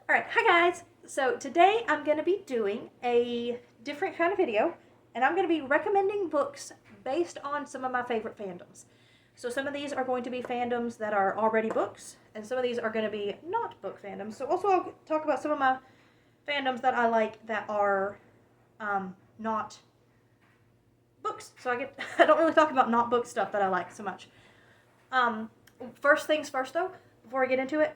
Alright, hi guys! So today I'm going to be doing a different kind of video, and I'm going to be recommending books based on some of my favorite fandoms. So some of these are going to be fandoms that are already books, and some of these are going to be not book fandoms. So also I'll talk about some of my fandoms that I like that are not books. So I don't really talk about not book stuff that I like so much. Um, First things first though, before I get into it,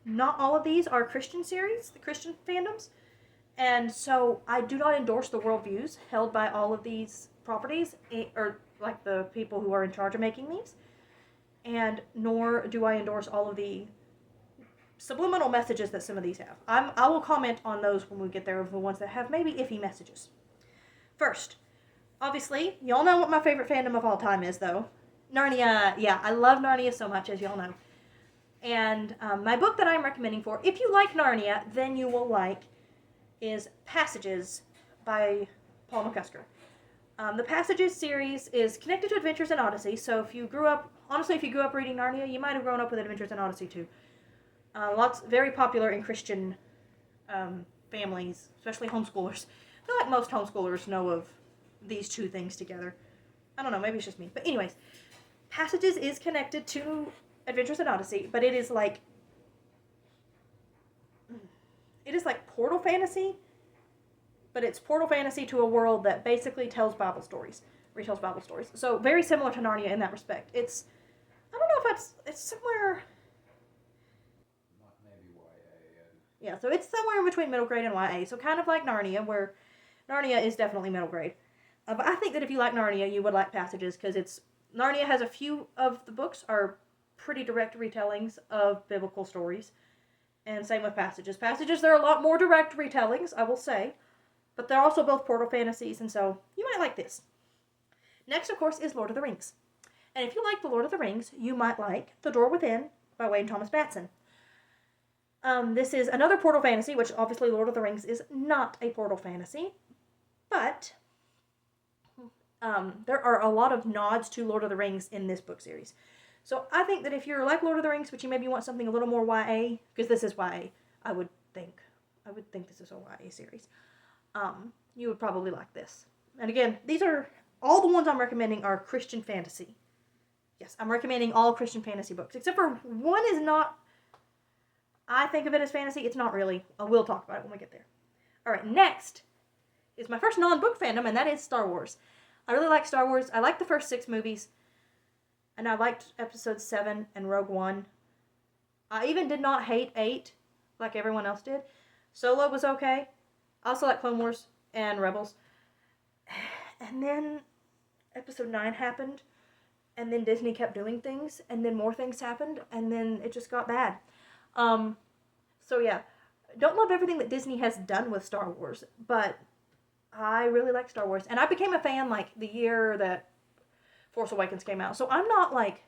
not all of these are Christian series, the Christian fandoms, and so I do not endorse the worldviews held by all of these properties, or like the people who are in charge of making these, and nor do I endorse all of the subliminal messages that some of these have. I will comment on those when we get there, of the ones that have maybe iffy messages. First, obviously, y'all know what my favorite fandom of all time is, though. Narnia. Yeah, I love Narnia so much, as y'all know. And my book that I'm recommending for, if you like Narnia, then you will like, is Passages by Paul McCusker. The Passages series is connected to Adventures in Odyssey, so if you grew up reading Narnia, you might have grown up with Adventures in Odyssey too. Very popular in Christian families, especially homeschoolers. I feel like most homeschoolers know of these two things together. I don't know, maybe it's just me. But anyways, Passages is connected to Adventures in Odyssey, but it is like portal fantasy, but it's portal fantasy to a world that basically retells Bible stories. So very similar to Narnia in that respect. I don't know if it's somewhere. Maybe YA. Yeah, so it's somewhere in between middle grade and YA. So kind of like Narnia, where Narnia is definitely middle grade. But I think that if you like Narnia, you would like Passages, because Narnia has a few of the books are pretty direct retellings of biblical stories. And same with Passages. Passages, there are a lot more direct retellings, I will say. But they're also both portal fantasies, and so you might like this. Next, of course, is Lord of the Rings. And if you like The Lord of the Rings, you might like The Door Within by Wayne Thomas Batson. This is another portal fantasy, which obviously Lord of the Rings is not a portal fantasy. But there are a lot of nods to Lord of the Rings in this book series. So I think that if you're like Lord of the Rings, but you maybe want something a little more YA, because this is YA, I would think this is a YA series, you would probably like this. And again, these are, all the ones I'm recommending are Christian fantasy. Yes, I'm recommending all Christian fantasy books, except for one is not, I think of it as fantasy, it's not really. I will talk about it when we get there. Alright, next is my first non-book fandom, and that is Star Wars. I really like Star Wars. I like the first 6 movies. And I liked Episode 7 and Rogue One. I even did not hate 8 like everyone else did. Solo was okay. I also like Clone Wars and Rebels. And then Episode 9 happened. And then Disney kept doing things. And then more things happened. And then it just got bad. So yeah. Don't love everything that Disney has done with Star Wars. But I really like Star Wars. And I became a fan like the year that Force Awakens came out. So I'm not like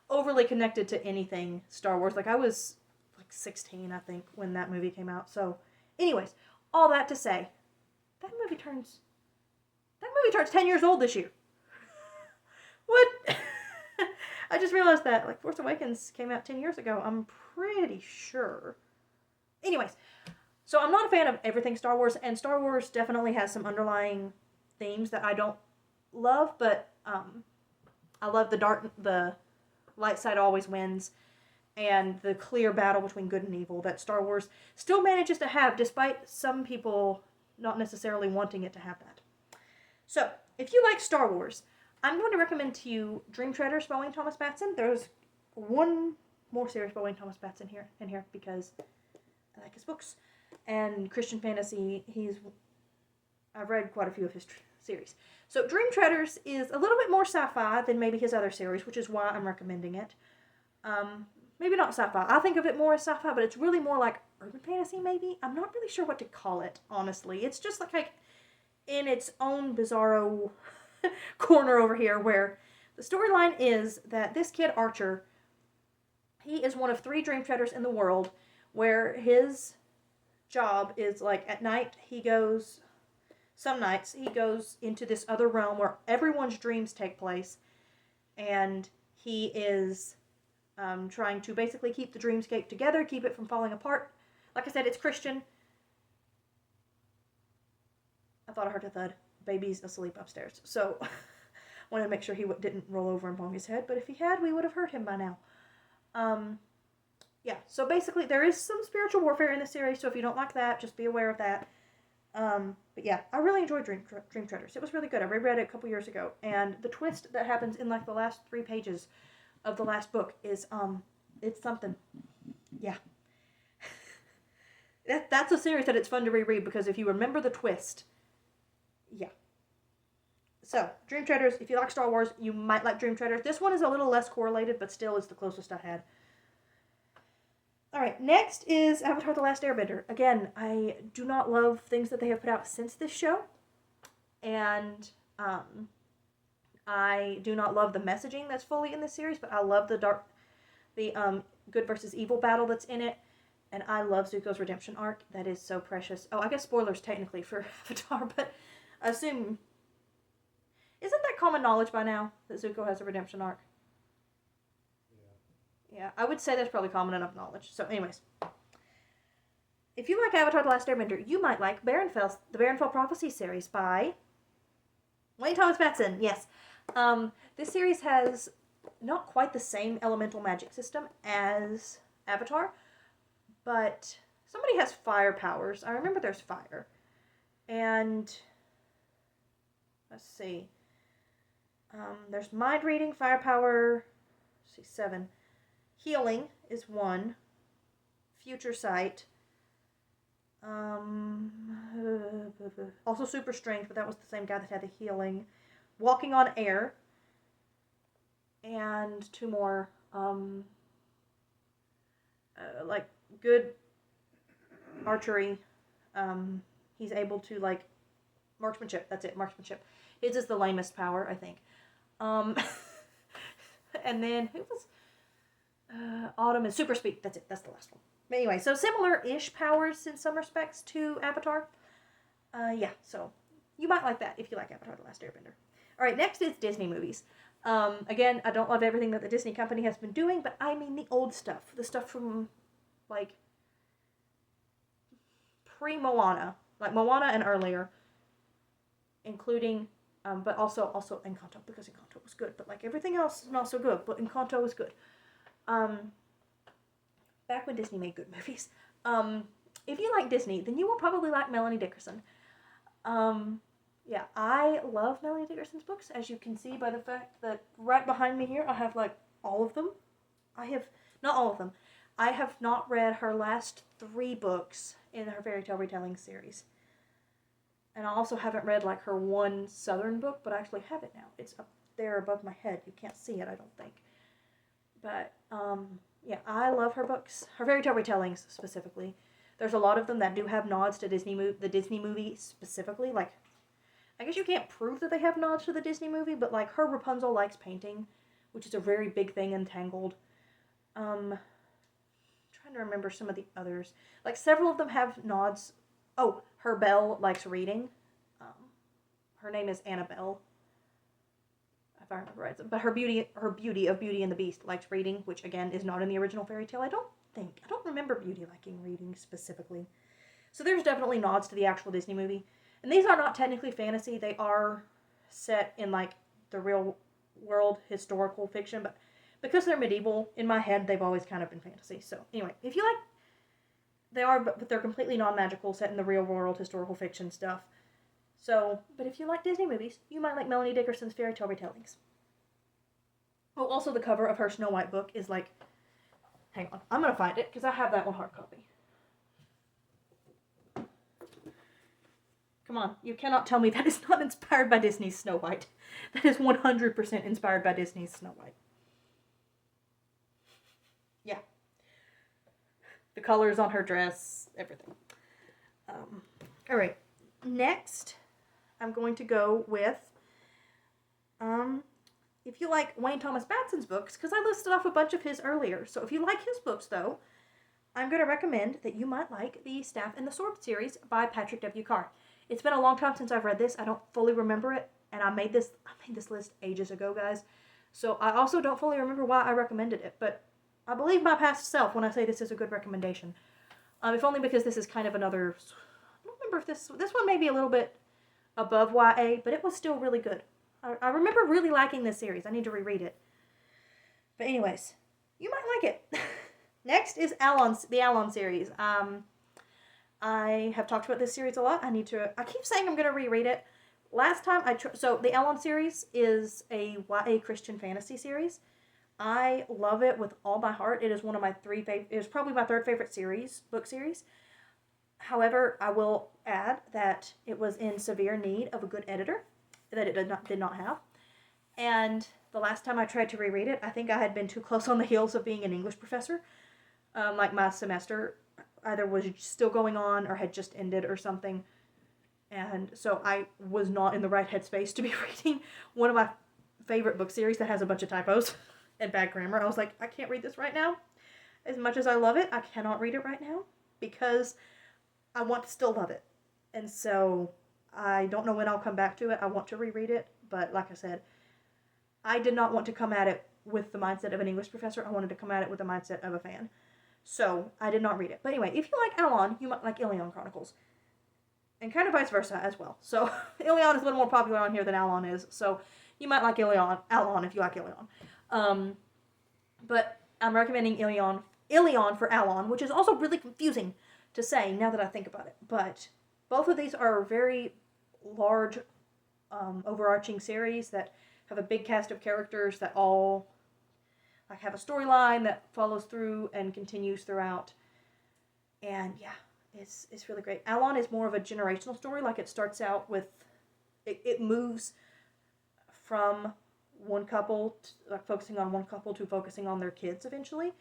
overly connected to anything Star Wars. Like I was like 16, I think, when that movie came out. So anyways, all that to say, that movie turns 10 years old this year. What? I just realized that like Force Awakens came out 10 years ago. I'm pretty sure. Anyways, so I'm not a fan of everything Star Wars, and Star Wars definitely has some underlying themes that I don't love, but I love the light side always wins, and the clear battle between good and evil that Star Wars still manages to have, despite some people not necessarily wanting it to have that. So, if you like Star Wars, I'm going to recommend to you Dream Treaders by Wayne Thomas Batson. There's one more series by Wayne Thomas Batson in here because I like his books. And Christian fantasy, I've read quite a few of his series. So Dream Treaders is a little bit more sci-fi than maybe his other series, which is why I'm recommending it. Maybe not sci-fi. I think of it more as sci-fi, but it's really more like urban fantasy, maybe? I'm not really sure what to call it, honestly. It's just like in its own bizarro corner over here, where the storyline is that this kid, Archer, he is one of 3 Dream Treaders in the world, where his job is like at night some nights he goes into this other realm where everyone's dreams take place, and he is trying to basically keep the dreamscape together, keep it from falling apart, Like I said, it's Christian. I thought I heard a thud. Baby's asleep upstairs. So, wanted to make sure he didn't roll over and bong his head. But if he had, we would have heard him by now. Yeah, so basically there is some spiritual warfare in the series, so if you don't like that, just be aware of that. But yeah, I really enjoyed Dream Treaders. It was really good. I reread it a couple years ago, and the twist that happens in like the last 3 pages of the last book is, it's something. Yeah. That's a series that it's fun to reread, because if you remember the twist, yeah. So, Dream Treaders, if you like Star Wars, you might like Dream Treaders. This one is a little less correlated, but still is the closest I had. Alright, next is Avatar The Last Airbender. Again, I do not love things that they have put out since this show. And I do not love the messaging that's fully in this series, but I love the good versus evil battle that's in it. And I love Zuko's redemption arc. That is so precious. Oh, I guess spoilers technically for Avatar, but I assume... Isn't that common knowledge by now, that Zuko has a redemption arc? Yeah, I would say that's probably common enough knowledge. So anyways, if you like Avatar The Last Airbender, you might like the Barenfell Prophecy series by Wayne Thomas Batson. Yes. This series has not quite the same elemental magic system as Avatar, but somebody has fire powers. I remember there's fire. And let's see. There's mind reading, firepower, let's see, 7. Healing is 1. Future sight. Also super strength, but that was the same guy that had the healing. Walking on air. And 2 more. Like good archery. He's able to like marksmanship. That's it, marksmanship. His is the lamest power, I think. And then who was Autumn and super speed. That's it. That's the last one. But anyway, so similar-ish powers in some respects to Avatar. Yeah, so you might like that if you like Avatar: The Last Airbender. All right, next is Disney movies. Again, I don't love everything that the Disney company has been doing, but I mean the old stuff, the stuff from like pre-Moana, like Moana and earlier, including. But also Encanto, because Encanto was good. But like everything else is not so good, but Encanto was good. Back when Disney made good movies. If you like Disney, then you will probably like Melanie Dickerson. Yeah, I love Melanie Dickerson's books, as you can see by the fact that right behind me here, I have like all of them. Not all of them. I have not read her last 3 books in her fairy tale retelling series. And I also haven't read like her one Southern book, but I actually have it now. It's up there above my head. You can't see it, I don't think. But, yeah, I love her books. Her fairy tale retellings, specifically. There's a lot of them that do have nods to the Disney movie, specifically. Like, I guess you can't prove that they have nods to the Disney movie, but like her Rapunzel likes painting, which is a very big thing in Tangled. I'm trying to remember some of the others. Like, several of them have nods. Oh, her Belle likes reading. Her name is Annabelle, if I remember right. But her Beauty of Beauty and the Beast likes reading, which again is not in the original fairy tale. I don't remember Beauty liking reading specifically. So there's definitely nods to the actual Disney movie. And these are not technically fantasy. They are set in like the real world historical fiction, but because they're medieval, in my head they've always kind of been fantasy. So anyway, if you like, they are, but they're completely non-magical, set in the real world historical fiction stuff. So, but if you like Disney movies, you might like Melanie Dickerson's fairy tale retellings. Oh, also the cover of her Snow White book is like, hang on, I'm gonna find it because I have that one hard copy. Come on, you cannot tell me that is not inspired by Disney's Snow White. That is 100% inspired by Disney's Snow White. Yeah. The colors on her dress, everything. Alright, next I'm going to go with, if you like Wayne Thomas Batson's books, because I listed off a bunch of his earlier, so if you like his books though, I'm going to recommend that you might like the Staff and the Sword series by Patrick W. Carr. It's been a long time since I've read this. I don't fully remember it, and I made this list ages ago, guys. So I also don't fully remember why I recommended it, but I believe my past self when I say this is a good recommendation. If only because this is kind of another, I don't remember if this one may be a little bit above YA, but it was still really good. I remember really liking this series. I need to reread it. But anyways, you might like it. Next is the Alon series. I have talked about this series a lot. I keep saying I'm going to reread it. Last time so the Alon series is a YA Christian fantasy series. I love it with all my heart. It is one of my it is probably my third favorite book series. However, I will add that it was in severe need of a good editor that it did not have. And the last time I tried to reread it, I think I had been too close on the heels of being an English professor. Like my semester either was still going on or had just ended or something. And so I was not in the right headspace to be reading one of my favorite book series that has a bunch of typos and bad grammar. I was like, I can't read this right now. As much as I love it, I cannot read it right now because I want to still love it. And so I don't know when I'll come back to it. I want to reread it, but like I said, I did not want to come at it with the mindset of an English professor. I wanted to come at it with the mindset of a fan. So I did not read it. But anyway, if you like Alon, you might like Ilion Chronicles. And kind of vice versa as well. So Ilion is a little more popular on here than Alon is. So you might like Alon if you like Ilion. But I'm recommending Ilion for Alon, which is also really confusing to say now that I think about it. But both of these are very large, overarching series that have a big cast of characters that all like have a storyline that follows through and continues throughout. And yeah, it's really great. Alon is more of a generational story. Like it starts out with, it moves from one couple, like focusing on one couple to focusing on their kids eventually.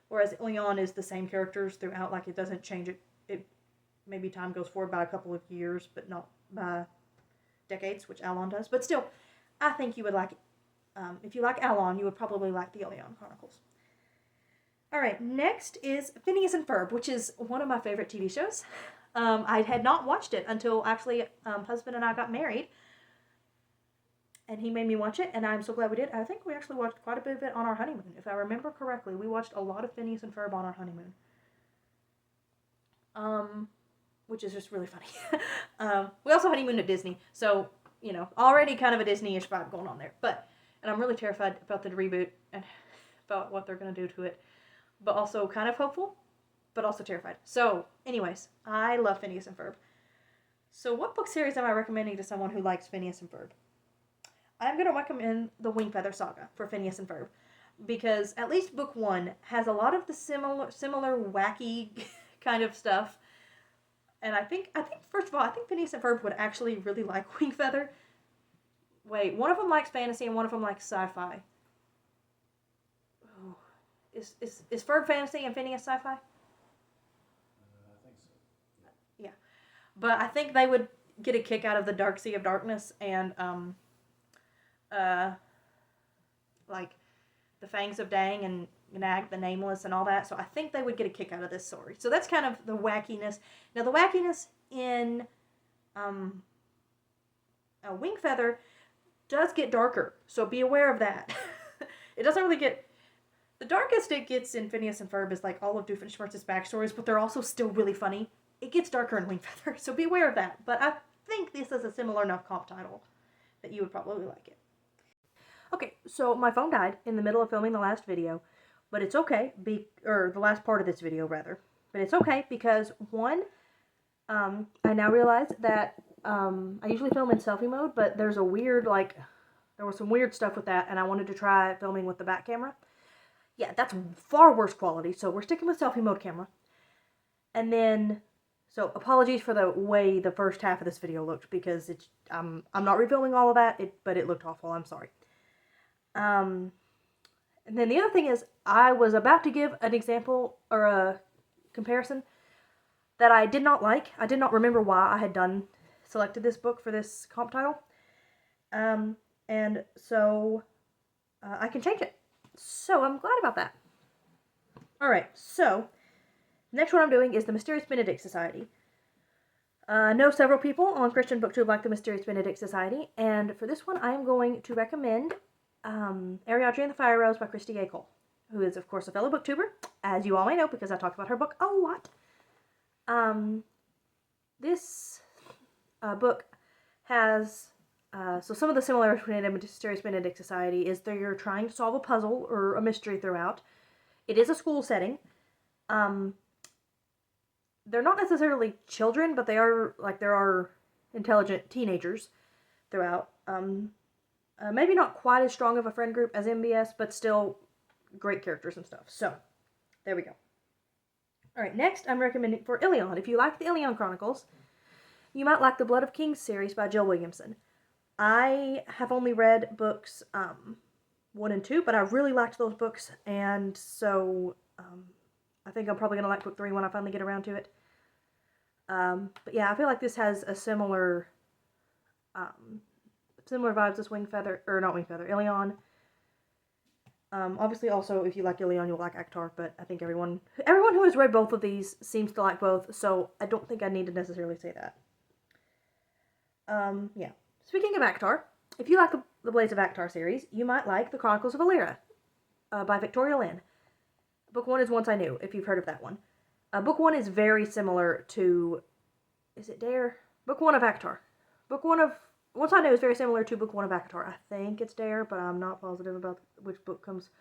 Whereas Ilion is the same characters throughout. Like it doesn't change it. Maybe time goes forward by a couple of years, but not by decades, which Alon does. But still, I think you would like it. If you like Alon, you would probably like the Ilion Chronicles. Alright, next is Phineas and Ferb, which is one of my favorite TV shows. I had not watched it until actually husband and I got married. And he made me watch it, and I'm so glad we did. I think we actually watched quite a bit of it on our honeymoon. If I remember correctly, we watched a lot of Phineas and Ferb on our honeymoon. Which is just really funny. We also honeymooned at Disney, so, you know, already kind of a Disney-ish vibe going on there. And I'm really terrified about the reboot and about what they're going to do to it. But also kind of hopeful, but also terrified. So, anyways, I love Phineas and Ferb. So what book series am I recommending to someone who likes Phineas and Ferb? I'm going to recommend the Wingfeather Saga for Phineas and Ferb. Because at least book 1 has a lot of the similar wacky kind of stuff. And I think first of all, I think Phineas and Ferb would actually really like Wingfeather. Wait, one of them likes fantasy and one of them likes sci-fi. Oh. Is Ferb fantasy and Phineas sci-fi? I think so. Yeah. But I think they would get a kick out of the Dark Sea of Darkness and like the Fangs of Dang and Gnag the Nameless and all that. So I think they would get a kick out of this story. So that's kind of the wackiness. Now the wackiness in Wingfeather does get darker, so be aware of that. It doesn't really get... The darkest it gets in Phineas and Ferb is like all of Doofenshmirtz's backstories, but they're also still really funny. It gets darker in Wingfeather, so be aware of that. But I think this is a similar enough comp title that you would probably like it. Okay, so my phone died in the middle of filming the last video, but it's okay, or the last part of this video, rather. But it's okay because, one, I now realize that I usually film in selfie mode, but there's a weird, there was some weird stuff with that, and I wanted to try filming with the back camera. Yeah, that's far worse quality, so we're sticking with selfie mode camera. And then, so apologies for the way the first half of this video looked, because I'm not refilming all of that, but it looked awful, I'm sorry. And then the other thing is, I was about to give an example, or a comparison, that I did not like. I did not remember why I had selected this book for this comp title. And so, I can change it. So, I'm glad about that. Alright, so, next one I'm doing is the Mysterious Benedict Society. I know several people on Christian BookTube like the Mysterious Benedict Society, and for this one I am going to recommend Ariadne and the Fire Rose by Christy A. Cole, who is, of course, a fellow booktuber, as you all may know, because I talk about her book a lot. This book has so some of the similarities between a Mysterious Benedict Society is they're trying to solve a puzzle or a mystery throughout. It is a school setting. They're not necessarily children, but there are intelligent teenagers throughout. Maybe not quite as strong of a friend group as MBS, but still great characters and stuff. So, there we go. Alright, next I'm recommending for Ilion. If you like the Ilion Chronicles, you might like the Blood of Kings series by Jill Williamson. I have only read books 1 and 2, but I really liked those books, and so I think I'm probably going to like book 3 when I finally get around to it. But yeah, I feel like this has a similar vibes as Ilion. Obviously, also, if you like Ilion, you'll like Akhtar, but I think everyone who has read both of these seems to like both, so I don't think I need to necessarily say that. Yeah. Speaking of Akhtar, if you like the Blades of Akhtar series, you might like The Chronicles of Illyria by Victoria Lynn. Book 1 is Once I Knew, if you've heard of that one. Book 1 is very similar to... Is it Dare? Book 1 of Akhtar. Book 1 of... Once I Knew is very similar to Book 1 of Akhtar. I think it's Dare, but I'm not positive about which book comes...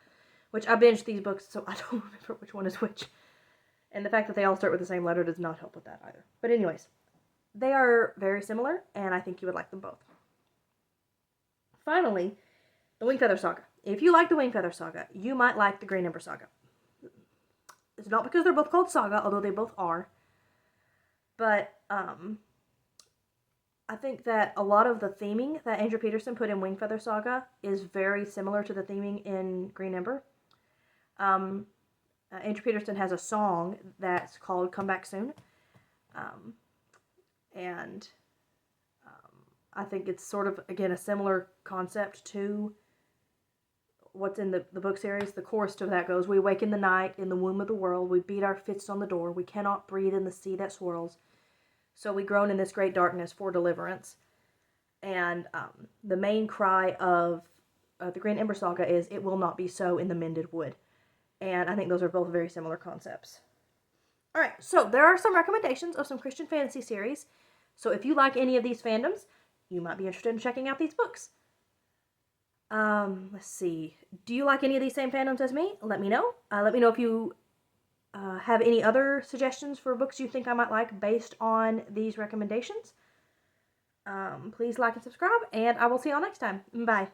Which I binged these books, so I don't remember which one is which. And the fact that they all start with the same letter does not help with that either. But anyways, they are very similar, and I think you would like them both. Finally, the Wingfeather Saga. If you like the Wingfeather Saga, you might like the Green Ember Saga. It's not because they're both called Saga, although they both are. But I think that a lot of the theming that Andrew Peterson put in Wingfeather Saga is very similar to the theming in Green Ember. Andrew Peterson has a song that's called Come Back Soon. And I think it's sort of, again, a similar concept to what's in the book series. The chorus to that goes, "We wake in the night, in the womb of the world. We beat our fists on the door. We cannot breathe in the sea that swirls. So we groan in this great darkness for deliverance." And the main cry of the Green Ember Saga is, "It will not be so in the mended wood." And I think those are both very similar concepts. Alright, so there are some recommendations of some Christian fantasy series. So if you like any of these fandoms, you might be interested in checking out these books. Let's see. Do you like any of these same fandoms as me? Let me know. Let me know if you have any other suggestions for books you think I might like based on these recommendations. Please like and subscribe, and I will see y'all next time. Bye.